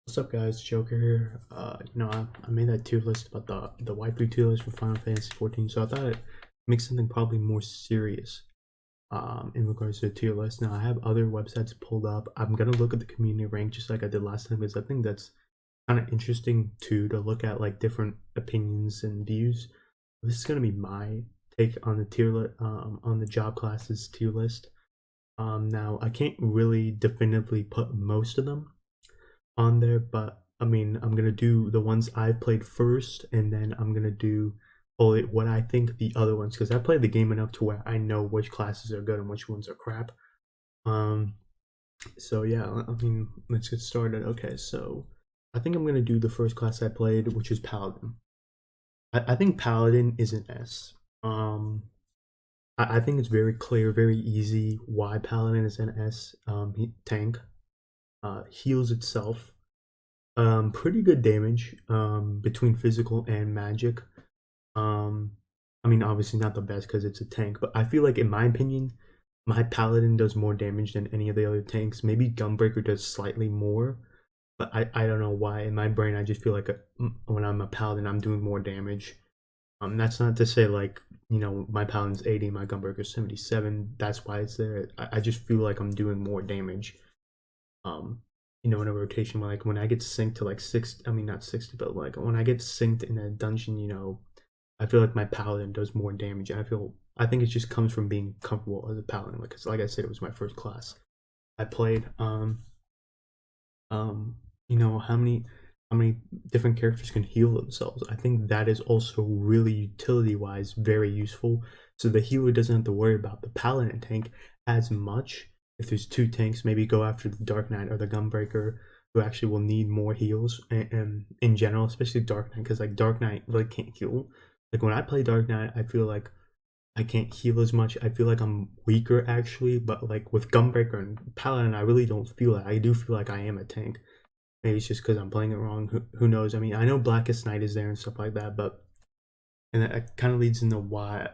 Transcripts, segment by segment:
What's up, guys? Joker here. I made that tier list about the waifu tier list for Final Fantasy 14, so I thought I'd make something probably more serious in regards to the tier list. Now, I have other websites pulled up. I'm gonna look at the community rank just like I did last time because I think that's kind of interesting too to look at like different opinions and views. This is gonna be my take on the on the job classes tier list. Now I can't really definitively put most of them on there, but I mean, I'm gonna do the ones I've played first, and then I'm gonna do only what I think the other ones, because I played the game enough to where I know which classes are good and which ones are crap. Um, so yeah, I mean, let's get started. Okay, so I think I'm gonna do the first class I played, which is Paladin. I think Paladin is an S. I think it's very clear, very easy why Paladin is an S. Tank heals itself. Pretty good damage between physical and magic. Um, I mean, obviously not the best because it's a tank, but I feel like, in my opinion, my paladin does more damage than any of the other tanks. Maybe Gunbreaker does slightly more, but I don't know why. In my brain, I just feel like when I'm a paladin, I'm doing more damage. That's not to say like my paladin's 80, my Gunbreaker's 77. That's why it's there. I just feel like I'm doing more damage um in a rotation like when I get synced to like six, I mean not 60, but like when I get synced in a dungeon, I feel like my paladin does more damage. I think it just comes from being comfortable as a paladin, like, 'cause like I said, it was my first class I played. Um how many different characters can heal themselves. I think that is also really utility wise very useful, so the healer doesn't have to worry about the paladin tank as much. If there's two tanks, maybe go after the Dark Knight or the Gunbreaker, who actually will need more heals, and in general, especially Dark Knight, because like Dark Knight really can't heal. Like when I play Dark Knight, I feel like I can't heal as much. I feel like I'm weaker actually, but like with Gunbreaker and Paladin, I really don't feel that. I do feel like I am a tank. Maybe it's just because I'm playing it wrong. Who knows? I mean, I know Blackest Night is there and stuff like that, but and that kind of leads into why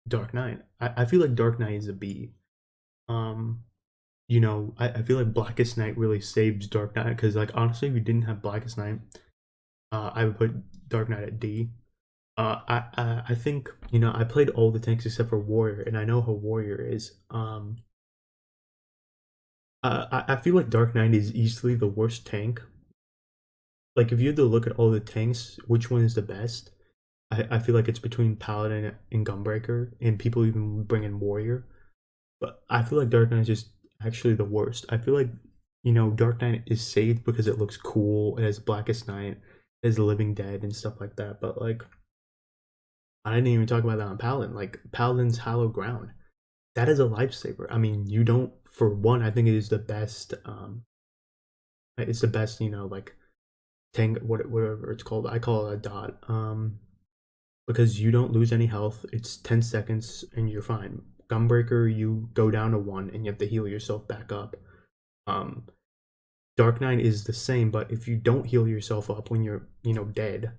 Dark Knight. I feel like Dark Knight is a B. Um, I feel like Blackest Night really saves Dark Knight because, like, honestly, if we didn't have Blackest Night, I would put Dark Knight at D. I think I played all the tanks except for Warrior, and I know how Warrior is. I feel like Dark Knight is easily the worst tank. Like if you had to look at all the tanks, which one is the best? I feel like it's between Paladin and Gunbreaker, and people even bring in Warrior. But I feel like Dark Knight is just actually the worst. I feel like Dark Knight is saved because it looks cool. It has Blackest Night, it has Living Dead and stuff like that. But like I didn't even talk about that on Paladin. Like Paladin's Hallowed Ground, that is a lifesaver. I mean, you don't. For one, I think it is the best. It's the best. Like tank, whatever it's called. I call it a dot. Because you don't lose any health. It's 10 seconds and you're fine. Gunbreaker, you go down to 1 and you have to heal yourself back up. Um, Dark Knight is the same, but if you don't heal yourself up when you're, dead,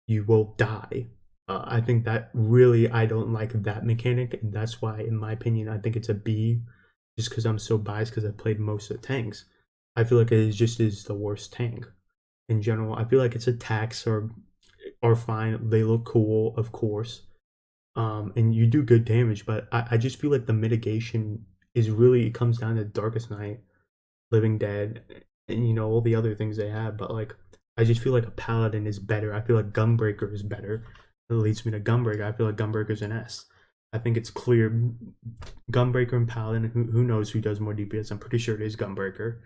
you will die. I think that really, I don't like that mechanic, and that's why, in my opinion, I think it's a B, just because I'm so biased because I played most of the tanks. I feel like it is the worst tank in general. I feel like its attacks are fine. They look cool, of course, and you do good damage. But I just feel like the mitigation is really, it comes down to Darkest Night, Living Dead, and all the other things they have. But like I just feel like a Paladin is better. I feel like Gunbreaker is better. It leads me to Gunbreaker. I feel like Gunbreaker's an S. I think it's clear. Gunbreaker and Paladin. Who knows who does more DPS? I'm pretty sure it is Gunbreaker.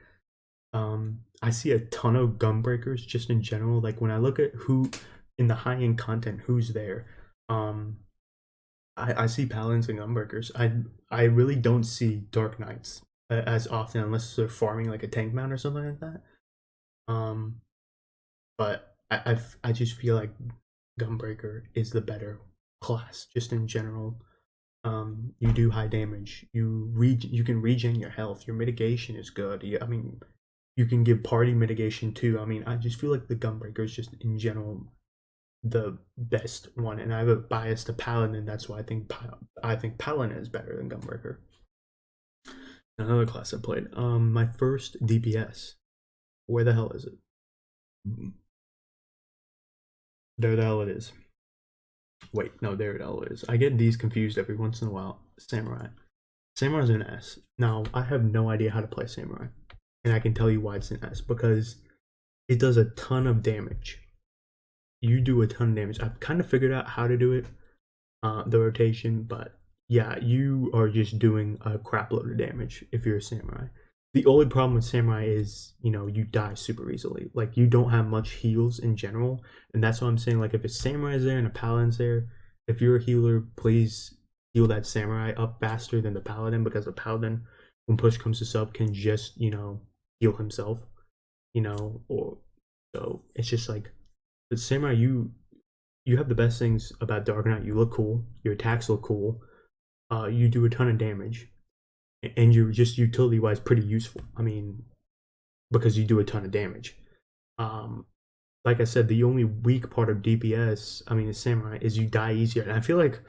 I see a ton of Gunbreakers just in general. Like when I look at who in the high end content, who's there. Um, I see Paladins and Gunbreakers. I really don't see Dark Knights as often unless they're farming like a tank mount or something like that. Um, but I just feel like Gunbreaker is the better class just in general. You do high damage. You can regen your health. Your mitigation is good. I mean, you can give party mitigation too. I mean, I just feel like the Gunbreaker is just in general the best one, and I have a bias to Paladin. That's why I think Paladin is better than Gunbreaker. Another class I played. My first DPS. Where the hell is it? There the hell it is. Wait, no, there the hell it is. I get these confused every once in a while. Samurai. Samurai's an S. Now, I have no idea how to play Samurai. And I can tell you why it's an S. Because it does a ton of damage. You do a ton of damage. I've kind of figured out how to do it, the rotation, but yeah, you are just doing a crap load of damage if you're a samurai. The only problem with samurai is, you die super easily. Like, you don't have much heals in general, and that's what I'm saying. Like, if a samurai is there and a paladin's there, if you're a healer, please heal that samurai up faster than the paladin, because the paladin, when push comes to shove, can just, heal himself, or so it's just like the samurai, you have the best things about Dark Knight. You look cool. Your attacks look cool. You do a ton of damage, and you're just utility wise pretty useful. I mean, because you do a ton of damage. Um, like I said, the only weak part of DPS, I mean, the samurai, is you die easier. And I feel like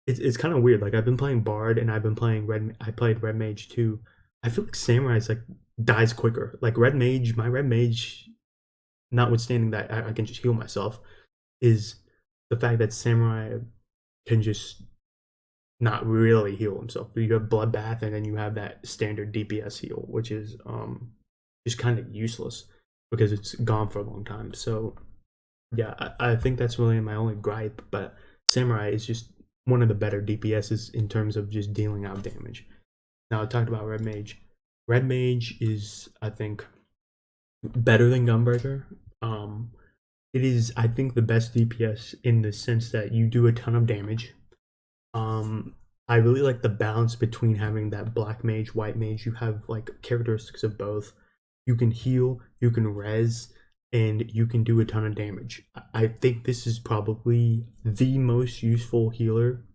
it's kind of weird. Like, I've been playing Bard and I've been playing Red. I played Red Mage too. I feel like Samurai's like dies quicker. Like Red Mage, my Red Mage, notwithstanding that I can just heal myself, is the fact that Samurai can just not really heal himself. You have Bloodbath, and then you have that standard DPS heal, which is just kind of useless because it's gone for a long time. So yeah, I think that's really my only gripe. But Samurai is just one of the better DPSs in terms of just dealing out damage. Now I talked about Red Mage. Red Mage is, I think, better than Gunbreaker. It is, I think, the best DPS in the sense that you do a ton of damage. I really like the balance between having that black mage, white mage. You have like characteristics of both. You can heal, you can res, and you can do a ton of damage. I think this is probably the most useful healer.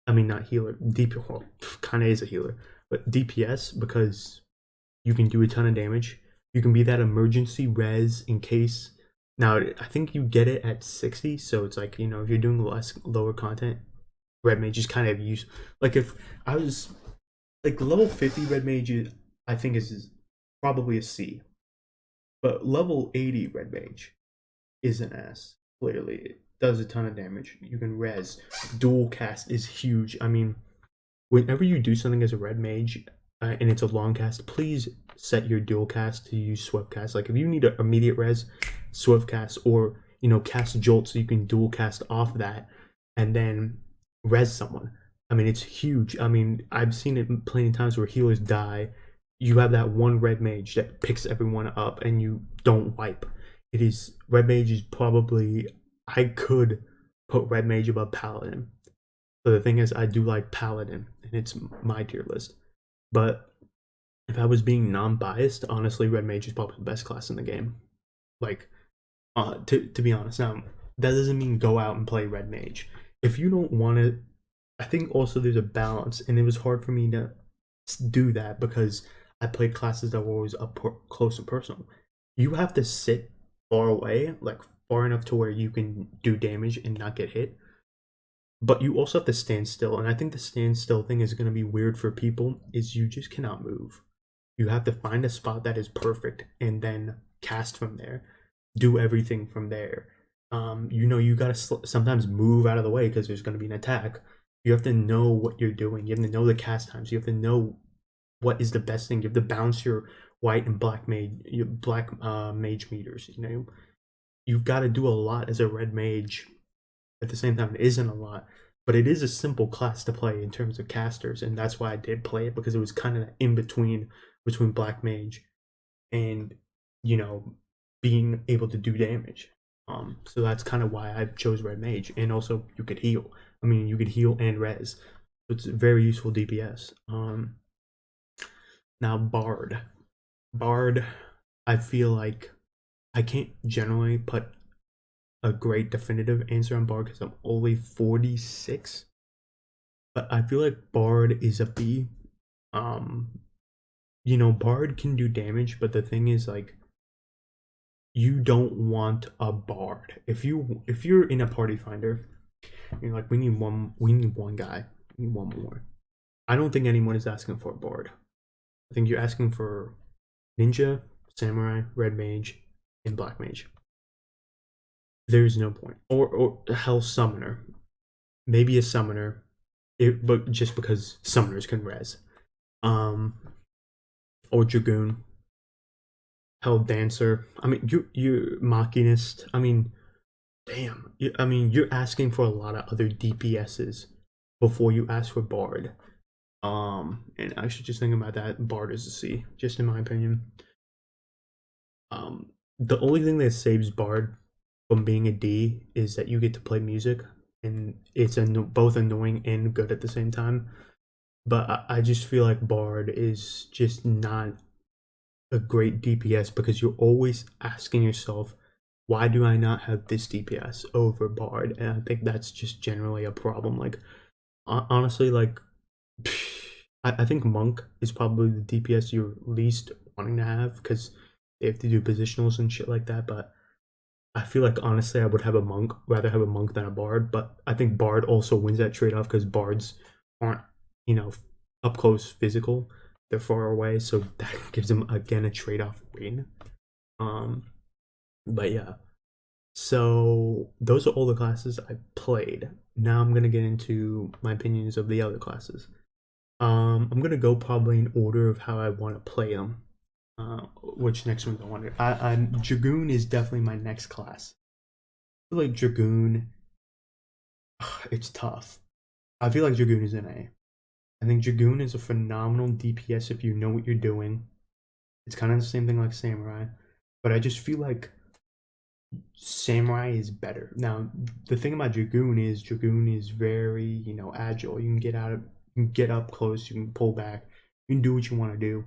I mean, not healer, DPS, well, kind of is a healer, but DPS, because you can do a ton of damage. You can be that emergency res in case. Now, I think you get it at 60, so it's like, if you're doing lower content, Red Mage is kind of use. Like, if I was, like, level 50 Red Mage, I think is probably a C. But level 80 Red Mage is an S, clearly. It does a ton of damage. You can res. Dual cast is huge. I mean, whenever you do something as a Red Mage, and it's a long cast, please set your dual cast to use swift cast. Like, if you need an immediate res, swift cast, or cast jolt so you can dual cast off that and then res someone. I mean, it's huge. I mean, I've seen it plenty of times where healers die. You have that one red mage that picks everyone up and you don't wipe. It is, red mage is probably, I could put red mage above paladin. But the thing is, I do like paladin, and it's my tier list. But if I was being non-biased, honestly, red mage is probably the best class in the game. Like, to be honest. Now, that doesn't mean go out and play red mage. If you don't want it, I think also there's a balance, and it was hard for me to do that because I played classes that were always up close and personal. You have to sit far away, like far enough to where you can do damage and not get hit. But you also have to stand still, and I think the stand still thing is going to be weird for people, is you just cannot move. You have to find a spot that is perfect and then cast from there, do everything from there. You gotta sometimes move out of the way because there's going to be an attack. You have to know what you're doing. You have to know the cast times. You have to know what is the best thing. You have to balance your white and black mage meters. You've got to do a lot as a red mage. At the same time, it isn't a lot, but it is a simple class to play in terms of casters, and that's why I did play it, because it was kind of in between black mage and being able to do damage. So that's kind of why I chose red mage, and also you could heal. I mean, you could heal and res, so it's a very useful DPS. Now Bard, I feel like I can't generally put a great definitive answer on Bard because I'm only 46, but I feel like Bard is a B. Bard can do damage, but the thing is, like, you don't want a Bard. If you're in a party finder, you're like, we need one guy, we need one more. I don't think anyone is asking for a Bard. I think you're asking for ninja, Samurai, Red Mage, and Black Mage. There's no point. Or Hell Summoner. Maybe a Summoner, but just because Summoners can res. Um, or Dragoon. Hell Dancer. I mean, you Machinist. I mean, damn. I mean, you're asking for a lot of other DPSs before you ask for Bard. And I should just think about that. Bard is a C, just in my opinion. The only thing that saves Bard from being a D is that you get to play music, and it's both annoying and good at the same time. But I just feel like Bard is just not a great DPS because you're always asking yourself, why do I not have this DPS over Bard? And I think that's just generally a problem. Like, honestly, like, I think Monk is probably the DPS you're least wanting to have because they have to do positionals and shit like that. But I feel like honestly, I would rather have a Monk than a Bard. But I think Bard also wins that trade off because Bards aren't, you know, up close physical. They're far away, so that gives them again a trade off win. But yeah. So those are all the classes I played. Now I'm gonna get into my opinions of the other classes. I'm gonna go probably in order of how I want to play them. Which next ones I want to. Dragoon is definitely my next class. I feel like Dragoon, it's tough. I feel like Dragoon is an A. I think Dragoon is a phenomenal DPS if you know what you're doing. It's kind of the same thing like Samurai, but I just feel like Samurai is better. Now, the thing about Dragoon is very, agile. You can you can get up close, you can pull back, you can do what you want to do.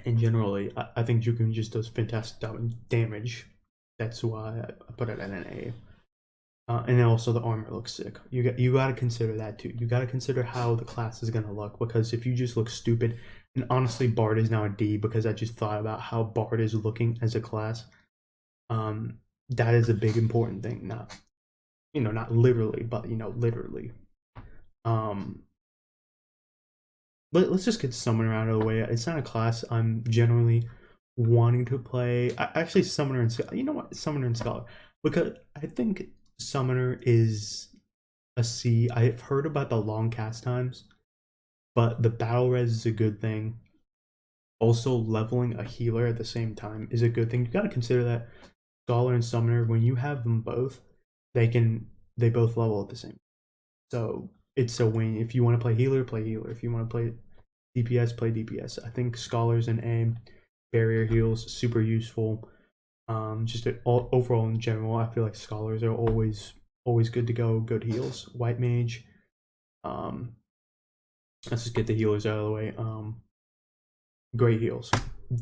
And generally, I think Dragoon just does fantastic damage. That's why I put it at an A. And then also the armor looks sick. You got to consider that too. You got to consider how the class is gonna look because if you just look stupid, and honestly, Bard is now a D because I just thought about how Bard is looking as a class. That is a big important thing. Not literally, but literally. But let's just get Summoner out of the way. It's not a class I'm generally wanting to play. Actually, Summoner and Scholar. You know what? Summoner and Scholar. Because I think Summoner is a C. I've heard about the long cast times, but the battle res is a good thing. Also, leveling a healer at the same time is a good thing. You got to consider that Scholar and Summoner, when you have them both, they both level at the same. So it's a win. If you want to play healer, play healer. If you want to play DPS, play DPS. I think Scholars and A, barrier heals, super useful. Overall in general, I feel like Scholars are always good to go. Good heals. White Mage. Let's just get the healers out of the way. Great heals.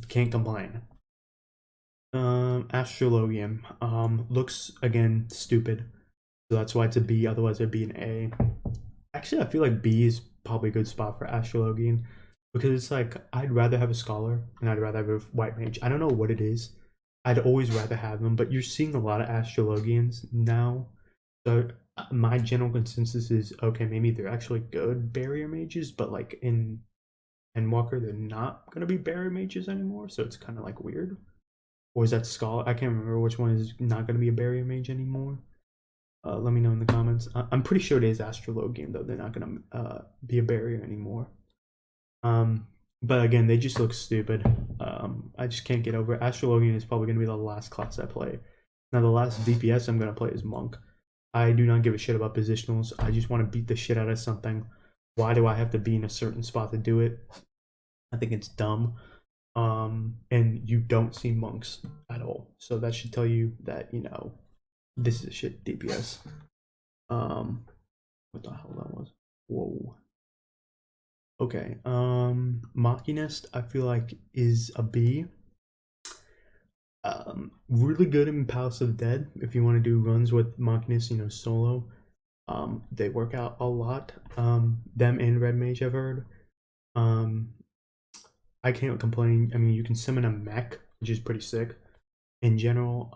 Can't complain. Astrologium. Looks again stupid. So that's why it's a B, otherwise it'd be an A. Actually, I feel like B is probably a good spot for Astrologian because it's like I'd rather have a Scholar and I'd rather have a White Mage. I don't know what it is. I'd always rather have them, but you're seeing a lot of Astrologians now. So my general consensus is okay, maybe they're actually good barrier mages, but like in Endwalker, they're not gonna be barrier mages anymore. So it's kind of like weird. Or is that Scholar? I can't remember which one is not gonna be a barrier mage anymore. Let me know in the comments. I'm pretty sure it is Astrologian though. They're not gonna be a barrier anymore. But again, they just look stupid. I just can't get over it. Astrologian is probably gonna be the last class I play. Now the last DPS I'm gonna play is Monk. I do not give a shit about positionals. I just want to beat the shit out of something. Why do I have to be in a certain spot to do it? I think it's dumb. And you don't see monks at all. So that should tell you that, this is a shit DPS. What the hell that was? Whoa. Okay. Machinist, I feel like is a B. Really good in Palace of the Dead if you want to do runs with Machinist, solo. They work out a lot. Them and Red Mage I've heard. I can't complain. I mean, you can summon a mech, which is pretty sick. In general,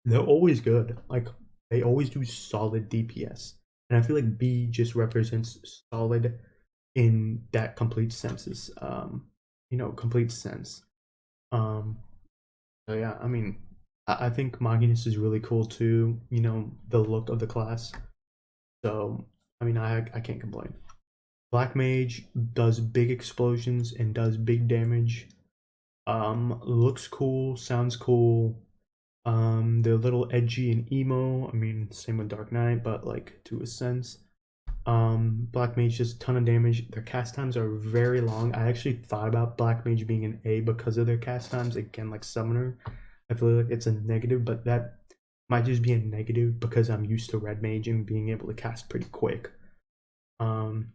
they're always good. Like they always do solid DPS, and I feel like B just represents solid in that complete senses. Complete sense. Um, so yeah, I mean, I think Magnus is really cool too. The look of the class. So I mean, I can't complain. Black Mage does big explosions and does big damage. Looks cool, sounds cool. They're a little edgy and emo. I mean, same with Dark Knight, but like to a sense. Black Mage does a ton of damage. Their cast times are very long. I actually thought about Black Mage being an A because of their cast times. Again, like Summoner, I feel like it's a negative, but that might just be a negative because I'm used to Red Mage and being able to cast pretty quick. Um,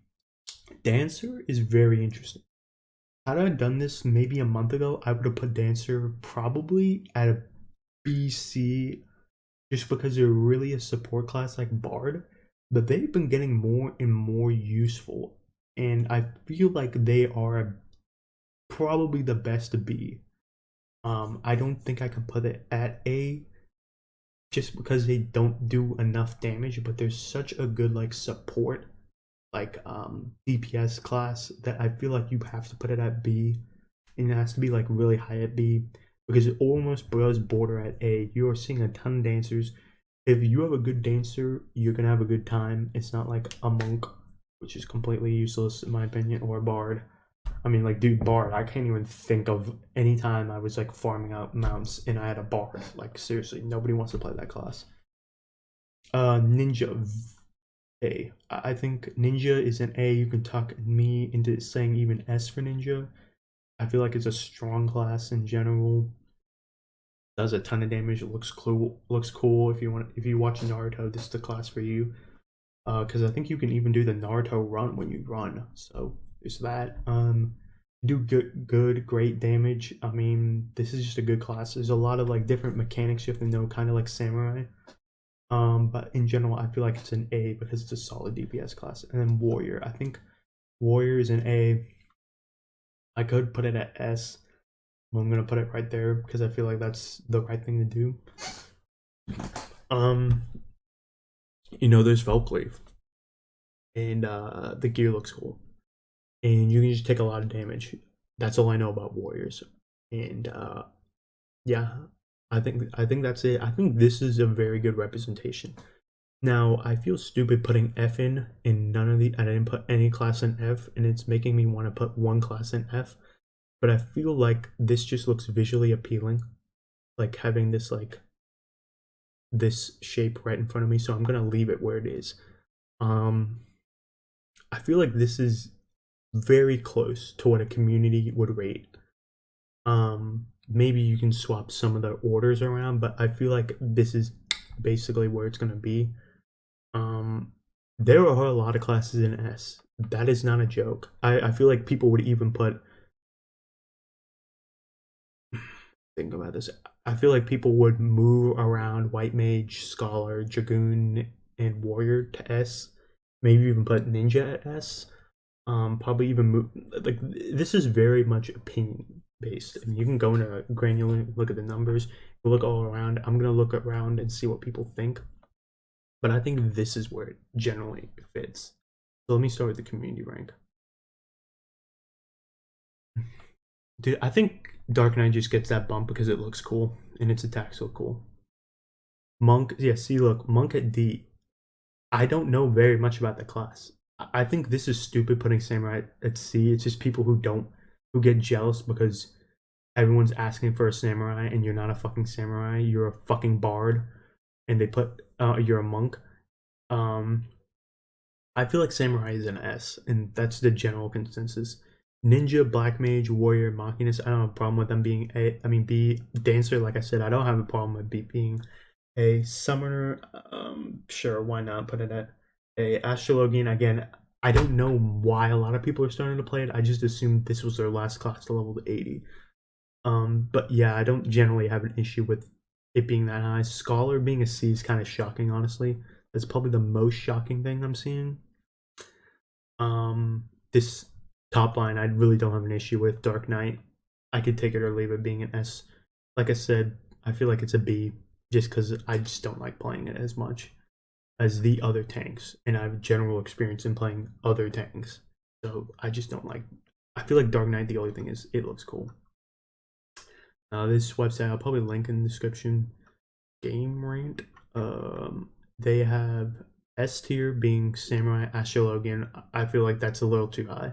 Dancer is very interesting. Had I done this maybe a month ago, I would have put Dancer probably at a BC just because they're really a support class like Bard, but they've been getting more and more useful, and I feel like they are probably the best to be. I don't think I can put it at A just because they don't do enough damage, but there's such a good like support like DPS class that I feel like you have to put it at B, and it has to be like really high at B because it almost does border at A. You are seeing a ton of dancers. If you have a good dancer, you're gonna have a good time. It's not like a monk, which is completely useless in my opinion, or a bard. I mean, like, dude, bard. I can't even think of any time I was like farming out mounts and I had a bard. Like, seriously, nobody wants to play that class. Ninja A. I think Ninja is an A. You can talk me into saying even S for Ninja. I feel like it's a strong class in general. Does a ton of damage. It looks cool. Looks cool if you watch Naruto. This is the class for you. Because I think you can even do the Naruto run when you run. So there's that. Do great damage. I mean, this is just a good class. There's a lot of like different mechanics you have to know, kind of like Samurai. But in general, I feel like it's an A because it's a solid DPS class. And then Warrior, I think Warrior is an A. I could put it at S. But I'm gonna put it right there because I feel like that's the right thing to do. Um, there's Velcleave, and the gear looks cool, and you can just take a lot of damage. That's all I know about Warriors, and yeah, I think that's it. I think this is a very good representation. Now, I feel stupid putting F in none of the. I didn't put any class in F, and it's making me want to put one class in F. But I feel like this just looks visually appealing, like having this shape right in front of me. So I'm gonna leave it where it is. Um, I feel like this is very close to what a community would rate. Maybe you can swap some of the orders around, but I feel like this is basically where it's gonna be. Um, there are a lot of classes in S. That is not a joke. I feel like people would even put. Think about this. I feel like people would move around White Mage, Scholar, Dragoon, and Warrior to S. Maybe even put Ninja at S. Probably even move like this is very much opinion based. I mean, you can go into granular, look at the numbers, look all around. I'm gonna look around and see what people think, but I think this is where it generally fits. So let me start with the community rank. Dude, I think Dark Knight just gets that bump because it looks cool and its attacks look cool. Monk, yeah, see, look, Monk at D. I don't know very much about the class. I think this is stupid putting Samurai at C. It's just people who get jealous because everyone's asking for a samurai and you're not a fucking samurai. You're a fucking bard, and they put you're a monk. Um, I feel like samurai is an S, and that's the general consensus. Ninja, Black Mage, Warrior, Machinist. I don't have a problem with them being A. I mean B. Dancer, like I said, I don't have a problem with B being a Summoner. Sure, why not put it at a Astrologian again? I don't know why a lot of people are starting to play it. I just assumed this was their last class to level to 80. But yeah, I don't generally have an issue with it being that high. Scholar being a C is kind of shocking, honestly. That's probably the most shocking thing I'm seeing. This top line I really don't have an issue with. Dark Knight, I could take it or leave it being an S. Like I said, I feel like it's a B just because I just don't like playing it as much as the other tanks, and I have general experience in playing other tanks. So I just don't like. I feel like Dark Knight. The only thing is it looks cool. This website I'll probably link in the description. Game Rant. They have S tier being Samurai Astrologian. I feel like that's a little too high.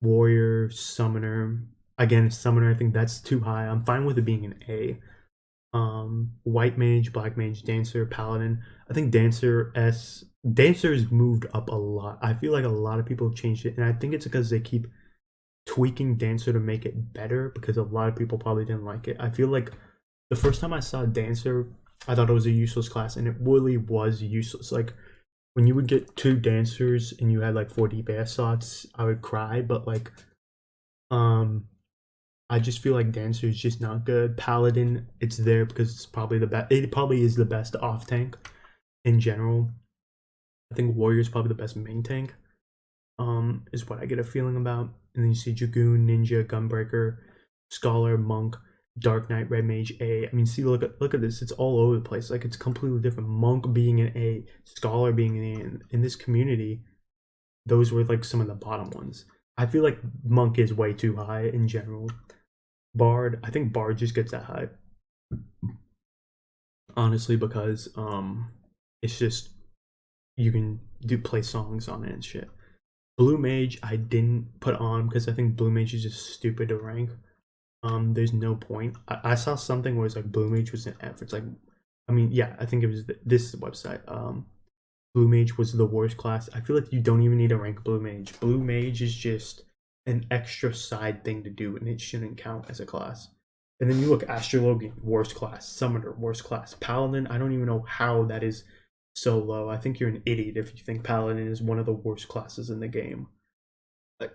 Warrior, Summoner. Again, Summoner, I think that's too high. I'm fine with it being an A. White Mage, Black Mage, Dancer, Paladin. I think Dancer's moved up a lot. I feel like a lot of people have changed it, and I think it's because they keep tweaking Dancer to make it better because a lot of people probably didn't like it. I feel like the first time I saw Dancer, I thought it was a useless class, and it really was useless. Like when you would get 2 dancers and you had like 4 DPS slots, I would cry. But like, I just feel like Dancer is just not good. Paladin, it's there because it's probably the best. It probably is the best off tank in general. I think Warrior is probably the best main tank. Is what I get a feeling about. And then you see Dragoon, Ninja, Gunbreaker, Scholar, Monk, Dark Knight, Red Mage, A. I mean, see, look at this. It's all over the place. Like it's completely different. Monk being an A, Scholar being an A. In this community, those were like some of the bottom ones. I feel like Monk is way too high in general. Bard, I think Bard just gets that high. Honestly, because it's just you can play songs on it and shit. Blue Mage I didn't put on because I think Blue Mage is just stupid to rank. There's no point. I saw something where it's like Blue Mage was an F. It's like, I mean, yeah, I think it was this website. Blue Mage was the worst class. I feel like you don't even need to rank Blue Mage. Blue Mage is just an extra side thing to do, and it shouldn't count as a class. And then you look Astrologian, worst class. Summoner, worst class. Paladin, I don't even know how that is so low. I think you're an idiot if you think Paladin is one of the worst classes in the game.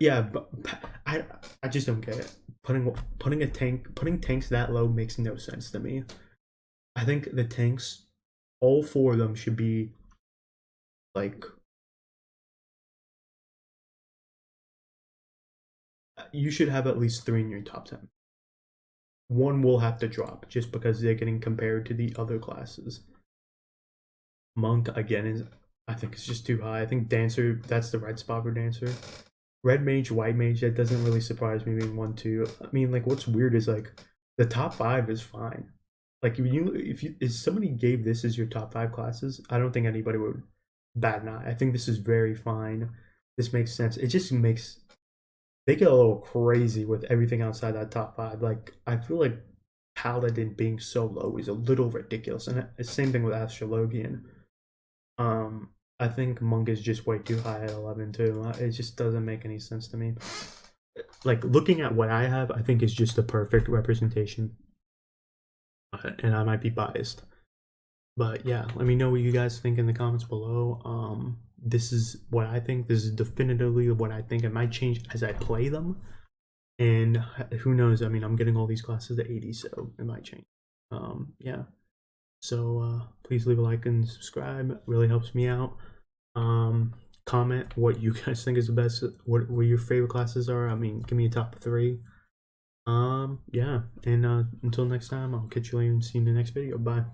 Yeah, but I just don't get it. Putting tanks that low makes no sense to me. I think the tanks, all 4 of them should be like, you should have at least 3 in your top 10. 1 will have to drop just because they're getting compared to the other classes. Monk again is, I think it's just too high. I think Dancer, that's the right spot for Dancer. Red Mage, White Mage, that doesn't really surprise me being 1, 2. I mean, like, what's weird is like the top 5 is fine. Like if somebody gave this as your top 5 classes, I don't think anybody would bat an eye. I think this is very fine. This makes sense. It just makes, they get a little crazy with everything outside that top 5. Like I feel like Paladin being so low is a little ridiculous, and the same thing with Astrologian. I think Monk is just way too high at 11 too. It just doesn't make any sense to me. Like looking at what I have, I think is just a perfect representation, and I might be biased. But yeah, let me know what you guys think in the comments below. This is what I think. This is definitively what I think. It might change as I play them, and who knows? I mean, I'm getting all these classes at 80, so it might change. Yeah. So please leave a like and subscribe. It really helps me out. Comment what you guys think is the best, what your favorite classes are. I mean, give me a top 3. Yeah, and until next time, I'll catch you later and see you in the next video. Bye.